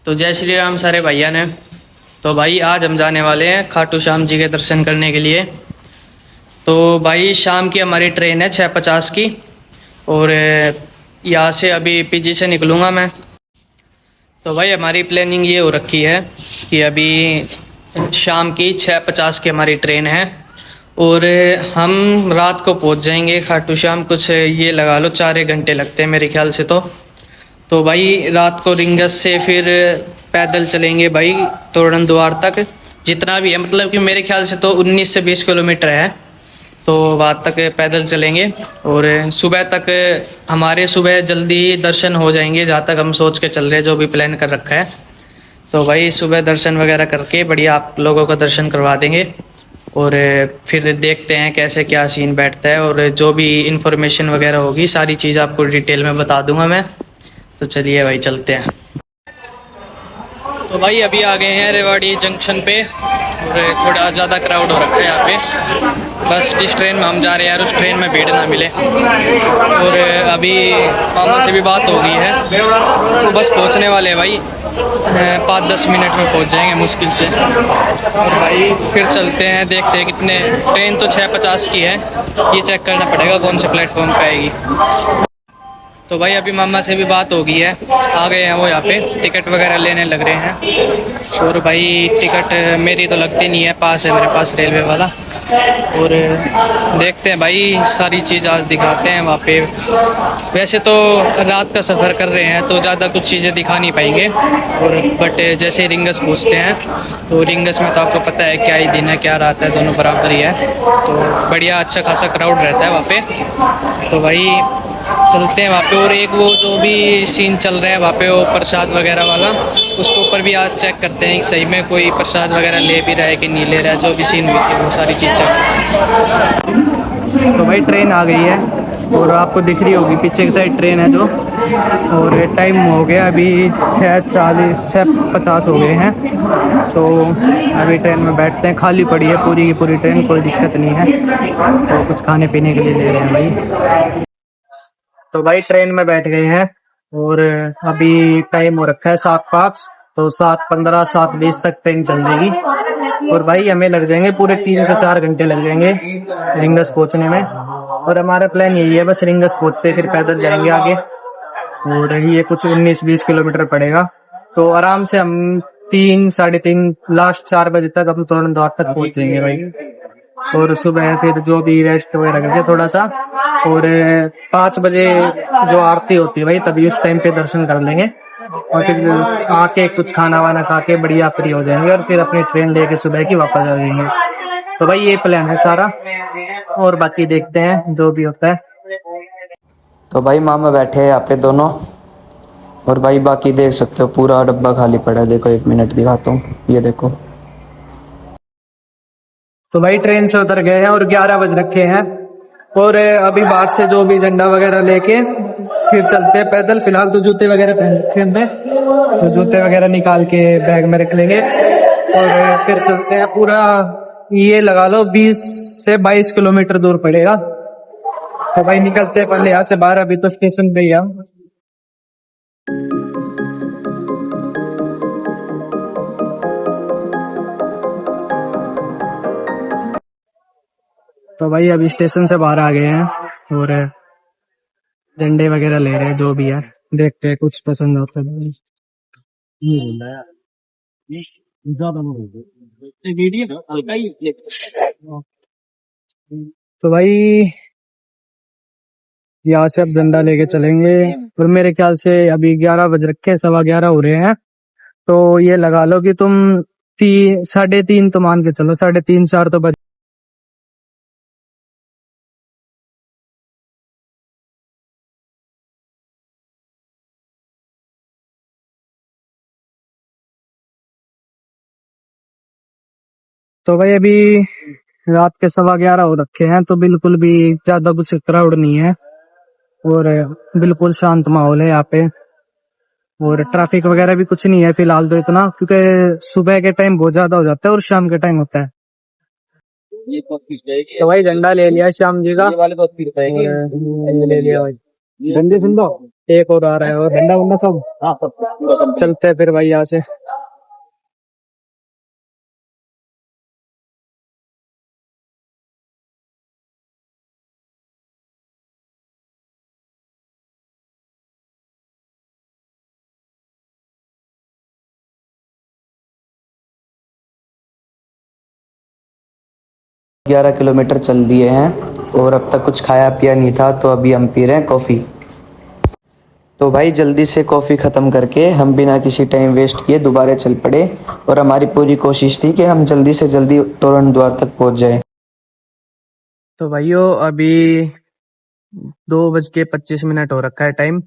तो जय श्री राम सारे भैया ने। तो भाई आज हम जाने वाले हैं खाटू श्याम जी के दर्शन करने के लिए। तो भाई शाम की हमारी ट्रेन है 6:50 की। और यहाँ से अभी पीजी से निकलूँगा मैं। तो भाई हमारी प्लानिंग ये हो रखी है कि अभी शाम की 6:50 की हमारी ट्रेन है। और हम रात को पहुँच जाएंगे खाटू श्याम। कुछ ये लगा लो 4 घंटे लगते हैं मेरे ख्याल से। तो भाई रात को रिंगस से फिर पैदल चलेंगे भाई तोरण द्वार तक, जितना भी है। मतलब कि मेरे ख्याल से तो 19 से 20 किलोमीटर है। तो वहाँ तक पैदल चलेंगे और सुबह तक हमारे सुबह जल्दी दर्शन हो जाएंगे, जहाँ तक हम सोच के चल रहे हैं, जो भी प्लान कर रखा है। तो भाई सुबह दर्शन वगैरह करके बढ़िया आप लोगों का दर्शन करवा देंगे। और फिर देखते हैं कैसे क्या सीन बैठता है। और जो भी इंफॉर्मेशन वगैरह होगी सारी चीज़ आपको डिटेल में बता दूंगा मैं। तो चलिए भाई चलते हैं। तो भाई अभी आ गए हैं रेवाड़ी जंक्शन पे। और थोड़ा ज़्यादा क्राउड हो रखा है यहाँ पे। बस जिस ट्रेन में हम जा रहे हैं यार उस ट्रेन में भीड़ ना मिले। और अभी मामा से भी बात हो गई है, तो बस पहुँचने वाले हैं भाई। 5-10 मिनट में पहुँच जाएंगे मुश्किल से। और भाई फिर चलते हैं, देखते हैं कितने। ट्रेन तो 6:50 की है, ये चेक करना पड़ेगा कौन से प्लेटफॉर्म पे आएगी। तो भाई अभी मामा से भी बात हो गई है, आ गए हैं वो यहाँ पे। टिकट वगैरह लेने लग रहे हैं। और भाई टिकट मेरी तो लगती नहीं है, पास है मेरे पास रेलवे वाला। और देखते हैं भाई, सारी चीज़ आज दिखाते हैं वहाँ पे। वैसे तो रात का सफ़र कर रहे हैं तो ज़्यादा कुछ चीज़ें दिखा नहीं पाएंगे। और बट जैसे रिंगस पूछते हैं तो रिंगस में तो आपको पता है क्या ही दिन है क्या रात है, दोनों बराबर ही है। तो बढ़िया अच्छा खासा क्राउड रहता है वहाँ पे। तो भाई चलते हैं वहाँ पे। और एक वो जो भी सीन चल रहा है वहाँ पे, वो प्रसाद वगैरह वाला, उसके ऊपर भी आज चेक करते हैं कि सही में कोई प्रसाद वगैरह ले भी रहा है कि नहीं ले रहा है। जो भी सीन हुई थी वो सारी चीज़ चेक। तो भाई ट्रेन आ गई है और आपको दिख रही होगी पीछे की साइड ट्रेन है जो। और टाइम हो गया अभी 6:50 हो गए हैं। तो अभी ट्रेन में बैठते हैं। खाली पड़ी है पूरी की पूरी ट्रेन, कोई दिक्कत नहीं है। तो कुछ खाने पीने के लिए ले रहे हैं भाई। तो भाई ट्रेन में बैठ गए हैं और अभी टाइम हो रखा है 7:05। तो 7:15 7:20 तक ट्रेन चल जाएगी। और भाई हमें लग जाएंगे पूरे 3 से 4 घंटे लग जाएंगे रिंगस पहुंचने में। और हमारा प्लान यही है, बस रिंगस पहुंचते फिर पैदल जाएंगे आगे। और ये कुछ 19-20 किलोमीटर पड़ेगा। तो आराम से हम 3 साढ़े 3 लास्ट 4 बजे तक हम तोरण द्वार तक पहुंच जाएंगे भाई। और सुबह फिर जो भी रेस्ट वगैरह करके थोड़ा सा। और 5 बजे जो आरती होती है भाई तभी उस टाइम पे दर्शन कर लेंगे। और फिर आके कुछ खाना वाना खा के बढ़िया फ्री हो जाएंगे और फिर अपनी ट्रेन लेके सुबह की वापस आ जाएंगे। तो भाई ये प्लान है सारा, और बाकी देखते हैं जो भी होता है। तो भाई मामा बैठे हैं यहाँ पे दोनों। और भाई बाकी देख सकते हो पूरा डब्बा खाली पड़ा है। देखो 1 मिनट दिखाता हूँ, ये देखो। तो भाई ट्रेन से उतर गए हैं और 11 बज रखे हैं। और अभी बाहर से जो भी झंडा वगैरह लेके फिर चलते हैं पैदल। फिलहाल तो जूते वगैरह पहन रखे हमने, तो जूते वगैरह निकाल के बैग में रख लेंगे। और फिर चलते हैं। पूरा ये लगा लो 20 से 22 किलोमीटर दूर पड़ेगा। तो भाई निकलते हैं पहले यहाँ से बाहर। अभी तो स्टेशन पे ही हम। तो भाई अभी स्टेशन से बाहर आ गए हैं और झंडे वगैरह ले रहे हैं जो भी है। देखते हैं कुछ पसंद आता है। तो भाई यहाँ से अब झंडा लेके चलेंगे। और मेरे ख्याल से अभी 11 बज रखे हैं, 11:15 हो रहे हैं। तो ये लगा लो कि तुम 3 साढ़े 3 तो मान के चलो, 3:30 4 तो बज। तो भाई अभी रात के 11:15 हो रखे हैं, तो बिल्कुल भी ज्यादा कुछ क्राउड नहीं है और बिल्कुल शांत माहौल है यहाँ पे। और ट्रैफिक वगैरह भी कुछ नहीं है फिलहाल तो इतना, क्योंकि सुबह के टाइम बहुत ज्यादा हो जाता है और शाम के टाइम होता है। तो भाई झंडा ले लिया श्याम जी का, ये वाले ले लिया भाई। डंडी सुन लो, एक और आ रहा है और डंडा वंडा सब। हाँ सब चलते हैं फिर भाई यहाँ से। 11 किलोमीटर चल दिए हैं और अब तक कुछ खाया पिया नहीं था, तो अभी हम पी रहे हैं कॉफ़ी। तो भाई जल्दी से कॉफ़ी ख़त्म करके हम बिना किसी टाइम वेस्ट किए दोबारा चल पड़े, और हमारी पूरी कोशिश थी कि हम जल्दी से जल्दी तोरण द्वार तक पहुंच जाए। तो भाइयों अभी 2:25 हो रखा है टाइम,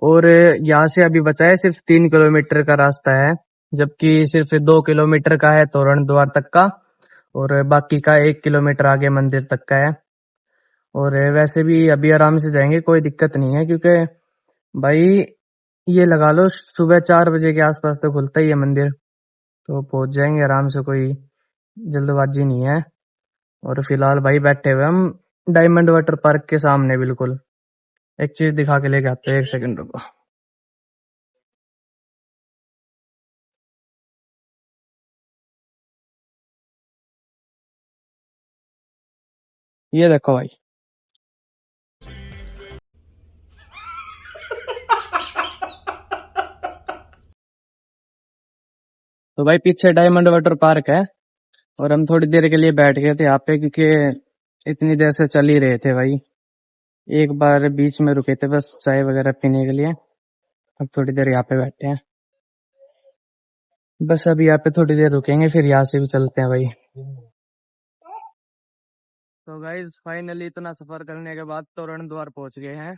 और यहाँ से अभी बचा है सिर्फ 3 किलोमीटर का रास्ता है, जबकि सिर्फ 2 किलोमीटर का है तोरण द्वार तक का, और बाकी का 1 किलोमीटर आगे मंदिर तक का है। और वैसे भी अभी आराम से जाएंगे, कोई दिक्कत नहीं है, क्योंकि भाई ये लगा लो सुबह 4 बजे के आसपास तो खुलता ही है मंदिर, तो पहुंच जाएंगे आराम से, कोई जल्दबाजी नहीं है। और फिलहाल भाई बैठे हुए हम डायमंड वाटर पार्क के सामने बिल्कुल। एक चीज दिखा के लेके आते हैं, 1 सेकंड रुको। ये देखो भाई, तो भाई पीछे डायमंड वाटर पार्क है, और हम थोड़ी देर के लिए बैठ गए थे यहाँ पे, क्योंकि इतनी देर से चल ही रहे थे भाई। एक बार बीच में रुके थे बस चाय वगैरह पीने के लिए, अब थोड़ी देर यहाँ पे बैठे हैं। बस अभी यहाँ पे थोड़ी देर रुकेंगे, फिर यहाँ से भी चलते हैं भाई। तो गाइज फाइनली इतना सफर करने के बाद तोरण द्वार पहुंच गए हैं,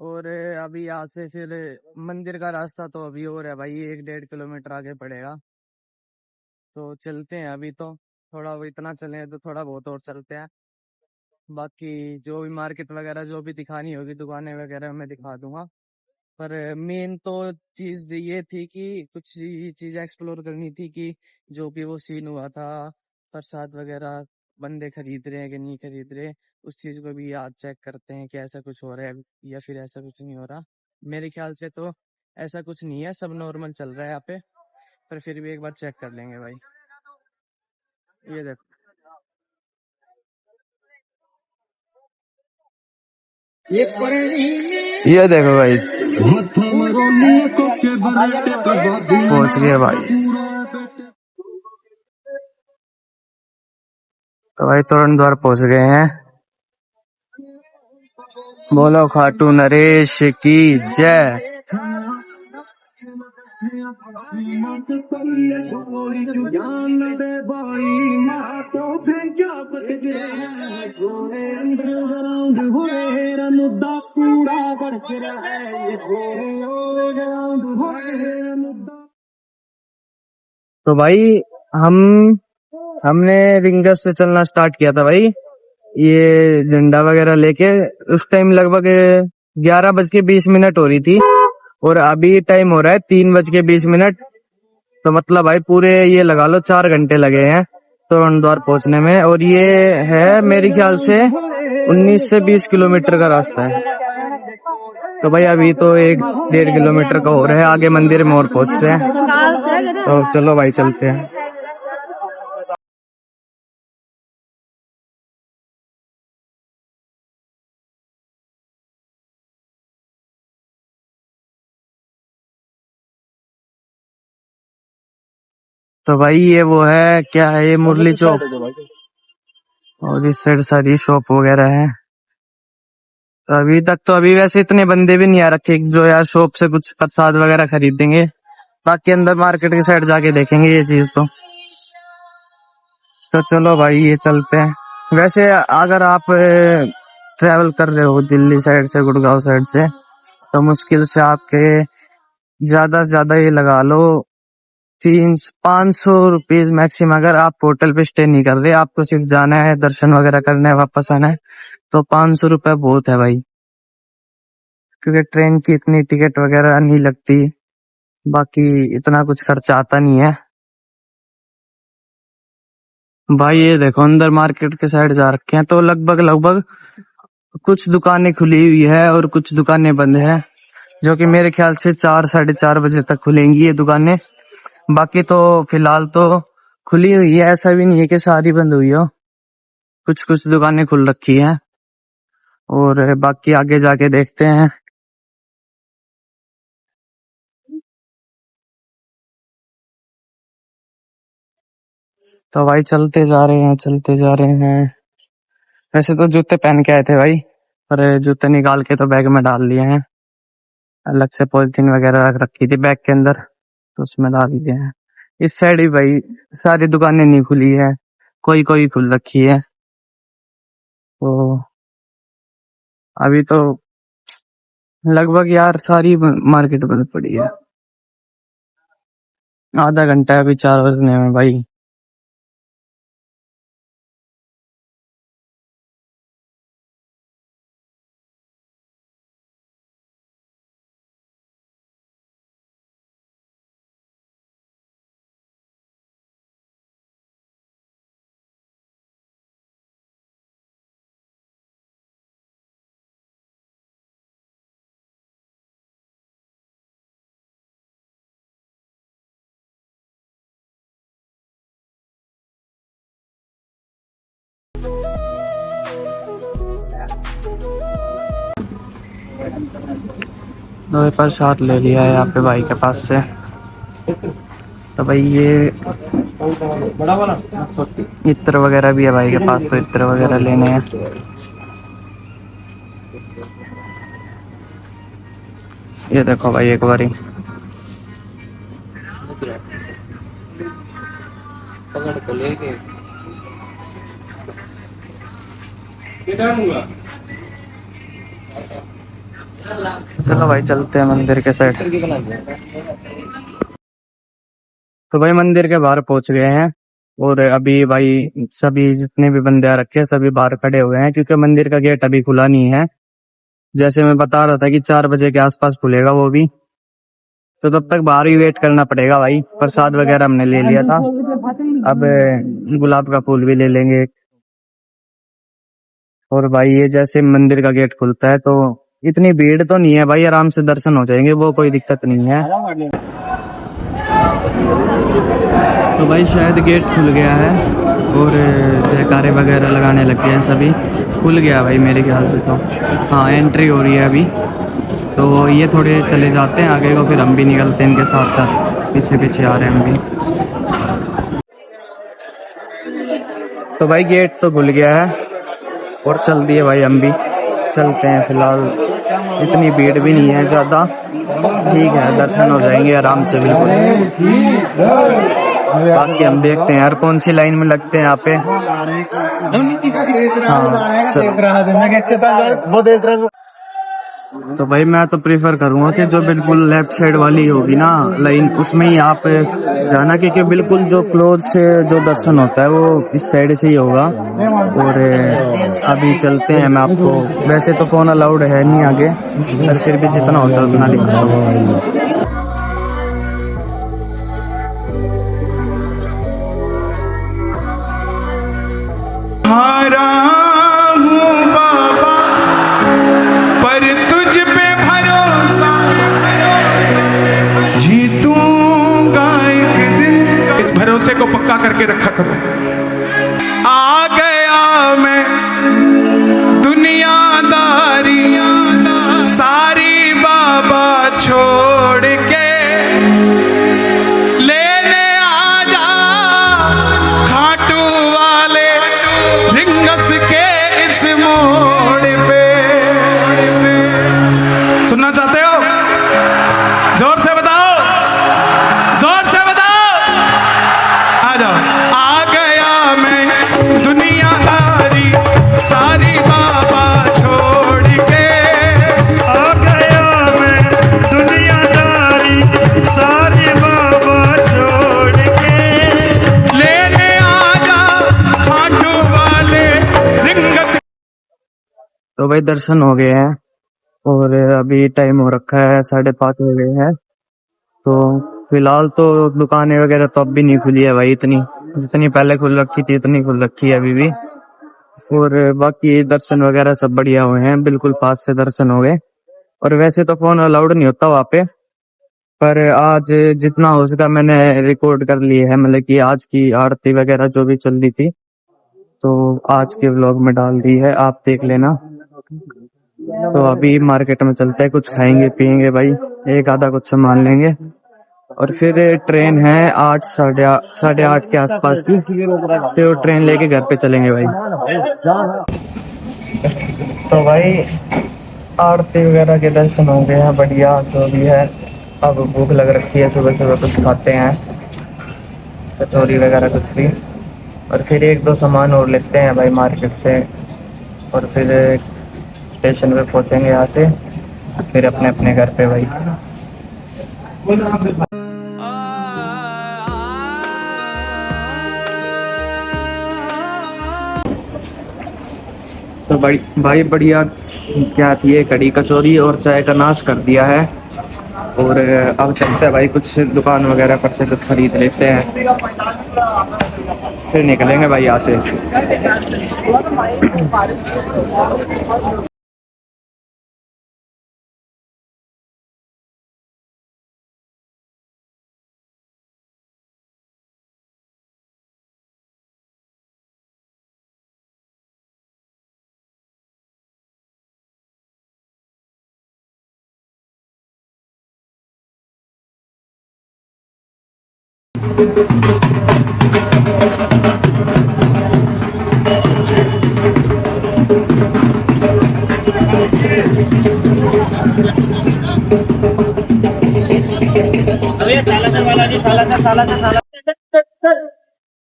और अभी यहाँ से फिर मंदिर का रास्ता तो अभी और है भाई, 1-1.5 किलोमीटर आगे पड़ेगा। तो चलते हैं अभी, तो थोड़ा वो इतना चले तो थोड़ा बहुत और चलते हैं। बाकी जो भी मार्केट वगैरह जो भी दिखानी होगी, दुकानें वगैरह मैं दिखा दूंगा। पर मेन तो चीज ये थी कि कुछ चीजें एक्सप्लोर करनी थी, कि जो भी वो सीन हुआ था, प्रसाद वगैरह बंदे खरीद रहे हैं कि नहीं खरीद रहे, उस चीज को भी आज चेक करते हैं कि ऐसा कुछ हो रहा है या फिर ऐसा कुछ नहीं हो रहा। मेरे ख्याल से तो ऐसा कुछ नहीं है, सब नॉर्मल चल रहा है यहाँ पे, पर फिर भी एक बार चेक कर लेंगे भाई। ये देखो, ये देखो भाई, पहुंच गए भाई। तो भाई तोरण द्वार पहुंच गए हैं। बोलो खाटू नरेश की जय। तो भाई हम हमने रिंगस से चलना स्टार्ट किया था भाई, ये झंडा वगैरह लेके। उस टाइम लगभग 11:20 हो रही थी, और अभी टाइम हो रहा है 3:20। तो मतलब भाई पूरे ये लगा लो 4 घंटे लगे हैं तोरण द्वार पहुंचने में, और ये है मेरे ख्याल से 19 से 20 किलोमीटर का रास्ता है। तो भाई अभी तो 1-1.5 किलोमीटर का हो रहा है, आगे मंदिर में और पहुंचते हैं। तो चलो भाई चलते हैं। तो भाई ये वो है, क्या है ये, मुरली चौक, और इस साइड सारी शॉप वगैरह है। तो अभी तक तो अभी वैसे इतने बंदे भी नहीं आ रखे जो यार शॉप से कुछ प्रसाद वगैरह खरीदेंगे। बाकी अंदर मार्केट की साइड जाके देखेंगे ये चीज तो चलो भाई ये चलते हैं। वैसे अगर आप ट्रेवल कर रहे हो दिल्ली साइड से, गुड़गांव साइड से, तो मुश्किल से आपके ज्यादा से ज्यादा ये लगा लो 300-500 रुपीज मैक्सिमम। अगर आप होटल पे स्टे नहीं कर रहे, आपको सिर्फ जाना है, दर्शन वगैरह करना है, वापस आना है, तो 500 रुपये बहुत है भाई, क्योंकि ट्रेन की इतनी टिकट वगैरह नहीं लगती। बाकी इतना कुछ खर्चा आता नहीं है भाई। ये देखो अंदर मार्केट के साइड जा रखे हैं, तो लगभग लगभग कुछ दुकानें खुली हुई है और कुछ दुकानें बंद है, जो कि मेरे ख्याल से 4 साढ़े 4 बजे तक खुलेंगी ये दुकानें। बाकी तो फिलहाल तो खुली हुई है, ऐसा भी नहीं है कि सारी बंद हुई हो, कुछ कुछ दुकानें खुल रखी हैं। और बाकी आगे जाके देखते हैं। तो भाई चलते जा रहे हैं, चलते जा रहे हैं। वैसे तो जूते पहन के आए थे भाई, पर जूते निकाल के तो बैग में डाल लिए हैं। अलग से पॉलिथीन वगैरह रख रखी थी बैग के अंदर, तो उसमें डाल दिए हैं। इस साइड भी भाई सारी दुकानें नहीं खुली है, कोई कोई खुल रखी है। तो अभी तो लगभग यार सारी मार्केट बंद पड़ी है। आधा घंटा है अभी 4 बजने में भाई। दो प्रसाद ले लिया है यहाँ पे भाई के पास से। तो भाई ये इत्र वगैरह भी है भाई के पास, तो इत्र वगैरह लेने हैं। ये देखो भाई एक बारी पकड़ को लेके चलो भाई चलते हैं मंदिर के साइड। तो भाई मंदिर के बाहर पहुंच गए हैं, और अभी भाई सभी जितने भी बंदे आ रखे हैं सभी बाहर खड़े हुए हैं, क्योंकि मंदिर का गेट अभी खुला नहीं है। जैसे मैं बता रहा था कि 4 बजे के आसपास खुलेगा वो भी, तो तब तक बाहर ही वेट करना पड़ेगा भाई। प्रसाद वगैरह हमने ले लिया था, अब गुलाब का फूल भी ले लेंगे। और भाई ये जैसे मंदिर का गेट खुलता है तो इतनी भीड़ तो नहीं है भाई, आराम से दर्शन हो जाएंगे, वो कोई दिक्कत नहीं है। तो भाई शायद गेट खुल गया है और जयकारे वगैरह लगाने लग गए हैं सभी। खुल गया भाई मेरे ख्याल से तो, हाँ एंट्री हो रही है अभी। तो ये थोड़े चले जाते हैं आगे को, फिर हम भी निकलते हैं इनके साथ साथ, पीछे पीछे आ रहे हैं हम भी। तो भाई गेट तो खुल गया है और चल दिए भाई, हम भी चलते हैं। फिलहाल इतनी भीड़ भी नहीं है ज़्यादा, ठीक है, दर्शन हो जाएंगे आराम से बिल्कुल। बाकी हम देखते हैं यार कौन सी लाइन में लगते हैं यहाँ पे। हाँ चलो। तो भाई मैं तो प्रीफर करूंगा कि जो बिल्कुल लेफ्ट साइड वाली होगी ना लाइन, उसमें ही आप जाना, क्योंकि बिल्कुल जो फ्लोर से जो दर्शन होता है वो इस साइड से ही होगा। और अभी चलते हैं, मैं आपको, वैसे तो फोन अलाउड है नहीं आगे, पर फिर भी जितना होता है उतना दिखाता हूँ। भरोसे को पक्का करके रखा करो। आ गया मैं दुनियादारी सारी बाबा छोड़ के, लेने आ जा खाटू वाले रिंगस के इस मोड़ पे। सुनना चाहते हो? जोर से बताओ, जोर से आ गया मैं दुनियादारी सारी बाबा छोड़ के। आ गया मैं दुनियादारी सारी बाबा छोड़ के, लेने आ जा खाटू वाले रिंग से। तो भाई दर्शन हो गए हैं और अभी टाइम हो रखा है 5:30 हो गए हैं। तो फिलहाल तो दुकानें वगैरह तो अब भी नहीं खुली है भाई, इतनी जितनी पहले खुल रखी थी इतनी खुल रखी है अभी भी। और बाकी दर्शन वगैरह सब बढ़िया हुए हैं, बिल्कुल पास से दर्शन हो गए। और वैसे तो फोन अलाउड नहीं होता वहाँ पे, पर आज जितना हो सका मैंने रिकॉर्ड कर लिए है, मतलब कि आज की आरती वगैरह जो भी चल रही थी तो आज के व्लॉग में डाल दी है, आप देख लेना। तो अभी मार्केट में चलते हैं, कुछ खाएंगे पियेंगे भाई, एक आधा कुछ सामान लेंगे और फिर ट्रेन है 8 साढ़े आठ के आसपास की, फिर वो ट्रेन लेके घर पे चलेंगे भाई। तो भाई आरती वगैरह के दर्शन हो गए हैं, बढ़िया जो भी है। अब भूख लग रखी है, सुबह सुबह कुछ खाते हैं, कचौरी वगैरह कुछ भी, और फिर एक दो सामान और लेते हैं भाई मार्केट से, और फिर स्टेशन पे पहुंचेंगे यहाँ से, फिर अपने अपने घर पे भाई। तो भाई बढ़िया क्या थी ये, कड़ी कचौरी और चाय का नाश कर दिया है। और अब चलते हैं भाई, कुछ दुकान वगैरह पर से कुछ खरीद लेते हैं, फिर निकलेंगे भाई यहाँ से।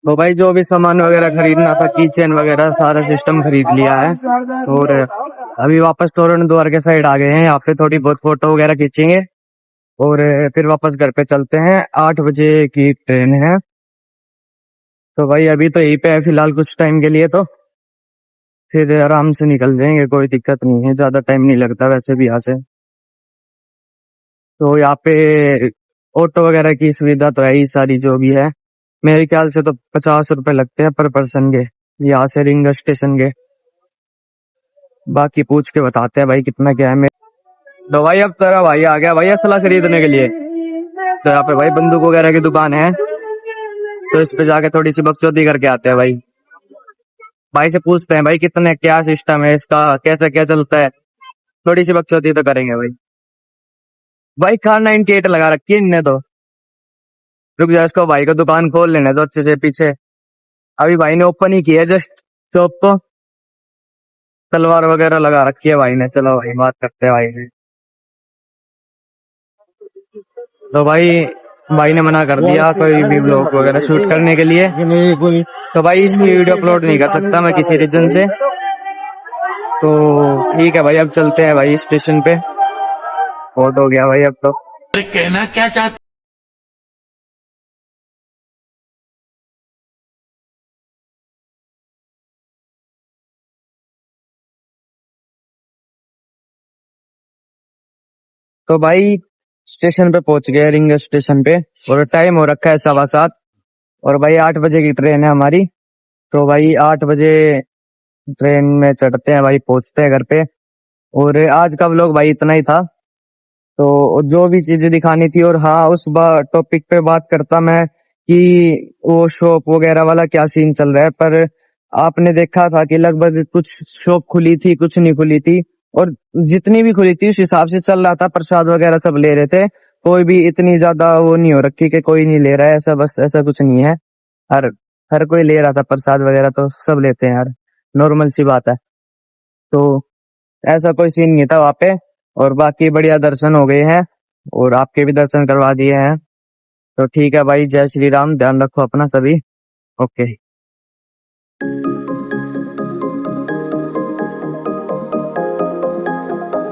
तो भाई जो भी सामान वगैरह खरीदना था, किचन वगैरह सारा सिस्टम खरीद लिया है, और अभी वापस तोरण द्वार के साइड आ गए हैं। यहाँ पे थोड़ी बहुत फोटो वगैरह खींचेंगे और फिर वापस घर पे चलते हैं। 8 बजे की ट्रेन है, तो भाई अभी तो यहीं पे है फिलहाल कुछ टाइम के लिए, तो फिर आराम से निकल जाएंगे, कोई दिक्कत नहीं है, ज्यादा टाइम नहीं लगता वैसे भी यहाँ से। तो यहाँ पे ऑटो वगैरह की सुविधा तो है ही सारी जो भी है। मेरे ख्याल से तो 50 रुपए लगते हैं पर पर्सन के, यहाँ से रिंग स्टेशन के। बाकी पूछ के बताते हैं भाई कितना क्या है। तो भाई अब तेरा भाई आ गया भाई असला खरीदने के लिए। तो यहाँ पे भाई बंदूक वगैरह की दुकान है, तो इस पे जाके थोड़ी सी बकचोदी करके आते हैं भाई। भाई से पूछते हैं भाई कितने क्या सिस्टम है इसका, कैसे क्या चलता है, थोड़ी सी बकचोदी तो करेंगे भाई। भाई कार 98 लगा रखी है इनने तो। रुक जाओ, इसको भाई को दुकान खोल लेने तो अच्छे से पीछे। अभी भाई ने ओपन ही किया जस्ट शॉप, तो तलवार वगैरह लगा रखी है भाई ने। चलो भाई बात करते हैं भाई से। तो भाई ने मना कर दिया कोई भी ब्लॉग वगैरह शूट करने के लिए, तो भाई इसकी वीडियो अपलोड नहीं कर सकता मैं किसी रीजन से। तो ठीक है भाई, अब चलते हैं भाई स्टेशन पे, बहुत हो गया भाई अब तो। कहना क्या चाहते। तो भाई स्टेशन पे पहुंच गए, रिंग स्टेशन पे, और टाइम हो रखा है 7:15, और भाई 8 बजे की ट्रेन है हमारी। तो भाई 8 बजे ट्रेन में चढ़ते हैं भाई, पहुंचते हैं घर पे। और आज का व्लॉग भाई इतना ही था, तो जो भी चीजें दिखानी थी। और हाँ, उस टॉपिक पे बात करता मैं कि वो शॉप वगैरह वाला क्या सीन चल रहा है, पर आपने देखा था कि लगभग कुछ शॉप खुली थी, कुछ नहीं खुली थी, और जितनी भी खुली थी उस हिसाब से चल रहा था। प्रसाद वगैरह सब ले रहे थे, कोई भी इतनी ज्यादा वो नहीं हो रखी कि कोई नहीं ले रहा है, ऐसा बस ऐसा कुछ नहीं है। हर हर कोई ले रहा था प्रसाद वगैरह, तो सब लेते हैं यार, नॉर्मल सी बात है। तो ऐसा कोई सीन नहीं था वहाँ पे। और बाकी बढ़िया दर्शन हो गए हैं, और आपके भी दर्शन करवा दिए हैं। तो ठीक है भाई, जय श्री राम, ध्यान रखो अपना सभी। ओके।